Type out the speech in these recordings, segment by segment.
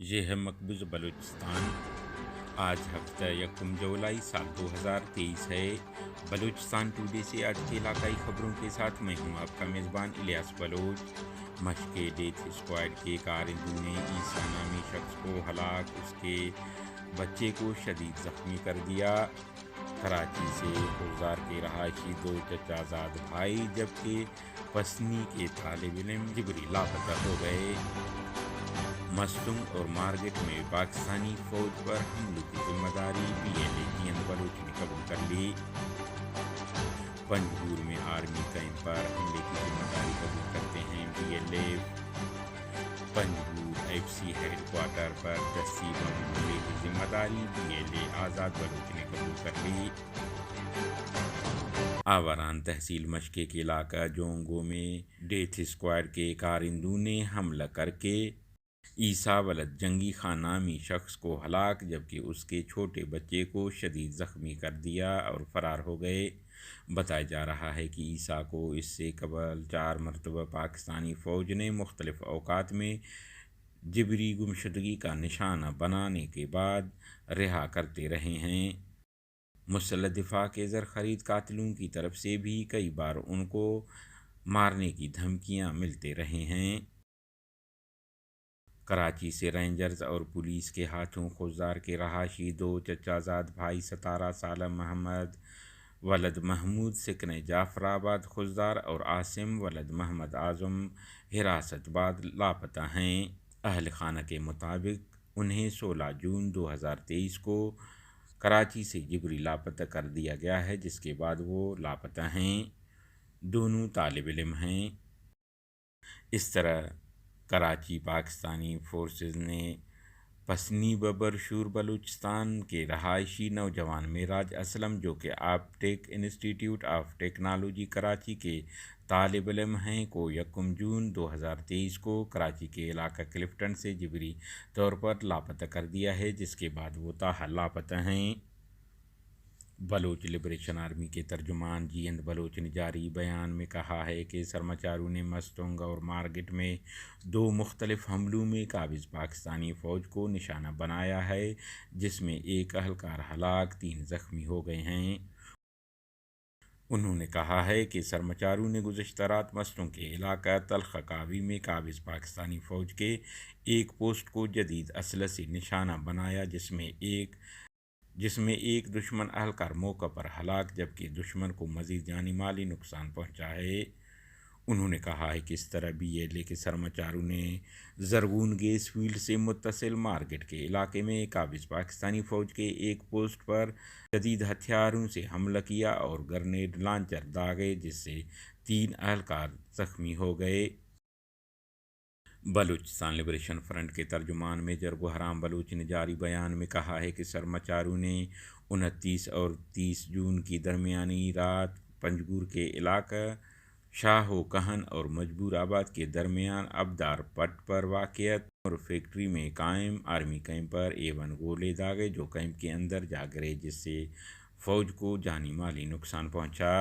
یہ ہے مقبوض بلوچستان۔ آج ہفتہ یکم جولائی سال 2023 ہے۔ بلوچستان ٹوڈے سے آج کے علاقائی خبروں کے ساتھ میں ہوں آپ کا میزبان الیاس بلوچ۔ مشق ڈیتھ اسکواڈ کے کارندوں نے عیسیٰ نامی شخص کو ہلاک، اس کے بچے کو شدید زخمی کر دیا۔ کراچی سے خضدار کے رہائشی 2 چچا زاد بھائی جبکہ پسنی کے طالب علم جبری لاپتہ ہو گئے۔ مستنگ اور مارگٹ میں پاکستانی فوج پر حملوں کی ذمہ داری PLA جیند بلوچ نے قبول کر لی۔ پنجگور میں آرمی کیمپ پر حملے کی ذمہ داری قبول کرتے ہیں PLA۔ Panjgur FC headquarter پر دستی بم حملے کی ذمہ داری PLA آزاد بلوچ نے قبول کر لی۔ آوران تحصیل مشکے کے علاقہ جونگو میں ڈیتھ اسکواڈ کے کارندوں نے حملہ کر کے عیسیٰ ولد جنگی خان نامی شخص کو ہلاک جبکہ اس کے چھوٹے بچے کو شدید زخمی کر دیا اور فرار ہو گئے۔ بتایا جا رہا ہے کہ عیسیٰ کو اس سے قبل 4 مرتبہ پاکستانی فوج نے مختلف اوقات میں جبری گمشدگی کا نشانہ بنانے کے بعد رہا کرتے رہے ہیں۔ مسلح دفاع کے زرخرید قاتلوں کی طرف سے بھی کئی بار ان کو مارنے کی دھمکیاں ملتے رہے ہیں۔ کراچی سے رینجرز اور پولیس کے ہاتھوں خضدار کے رہائشی 2 چچا زاد بھائی 17 سالہ محمد ولد محمود سکن جعفر آباد خضدار اور عاصم ولد محمد اعظم حراست بعد لاپتہ ہیں۔ اہل خانہ کے مطابق انہیں 16 جون 2023 کو کراچی سے جبری لاپتہ کر دیا گیا ہے جس کے بعد وہ لاپتہ ہیں۔ دونوں طالب علم ہیں۔ اس طرح کراچی پاکستانی فورسز نے پسنی ببرشور بلوچستان کے رہائشی نوجوان معراج اسلم جو کہ آپٹیک انسٹی ٹیوٹ آف ٹیکنالوجی کراچی کے طالب علم ہیں کو 1 جون 2023 کو کراچی کے علاقہ کلفٹن سے جبری طور پر لاپتہ کر دیا ہے جس کے بعد وہ تاحال لاپتہ ہیں۔ بلوچ لبریشن آرمی کے ترجمان جیند بلوچ نے جاری بیان میں کہا ہے کہ سرماچاروں نے مستونگ اور مارگٹ میں 2 مختلف حملوں میں قابض پاکستانی فوج کو نشانہ بنایا ہے جس میں 1 اہلکار ہلاک 3 زخمی ہو گئے ہیں۔ انہوں نے کہا ہے کہ سرماچاروں نے گزشتہ رات مستونگ کے علاقہ تلخ کاوی میں قابض پاکستانی فوج کے ایک پوسٹ کو جدید اسلحے سے نشانہ بنایا جس میں ایک دشمن اہلکار موقع پر ہلاک جبکہ دشمن کو مزید جانی مالی نقصان پہنچا ہے۔ انہوں نے کہا ہے کہ اس طرح PLA کے سرماچاروں نے زرغون گیس فیلڈ سے متصل مارگٹ کے علاقے میں قابض پاکستانی فوج کے ایک پوسٹ پر جدید ہتھیاروں سے حملہ کیا اور گرنیڈ لانچر داغے جس سے 3 اہلکار زخمی ہو گئے۔ بلوچستان لبریشن فرنٹ کے ترجمان میجر بحرام بلوچ نے جاری بیان میں کہا ہے کہ سرماچاروں نے 29 اور 30 جون کی درمیانی رات پنجگور کے علاقہ شاہو کہن اور مجبور آباد کے درمیان ابدار پٹ پر واقع اور فیکٹری میں قائم آرمی کیمپ پر A1 گولے داغے جو کیمپ کے اندر جا گرے جس سے فوج کو جانی مالی نقصان پہنچا۔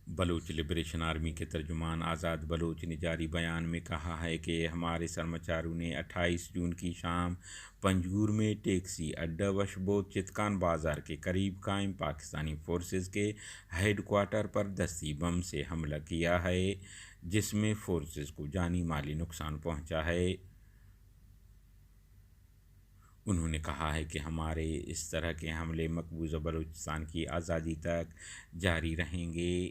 بلوچ لبریشن آرمی کے ترجمان آزاد بلوچ نے جاری بیان میں کہا ہے کہ ہمارے سرماچاروں نے 28 جون کی شام پنجگور میں ٹیکسی اڈہ وشبود چتکان بازار کے قریب قائم پاکستانی فورسز کے ہیڈ کوارٹر پر دستی بم سے حملہ کیا ہے جس میں فورسز کو جانی مالی نقصان پہنچا ہے۔ انہوں نے کہا ہے کہ ہمارے اس طرح کے حملے مقبوضہ بلوچستان کی آزادی تک جاری رہیں گے۔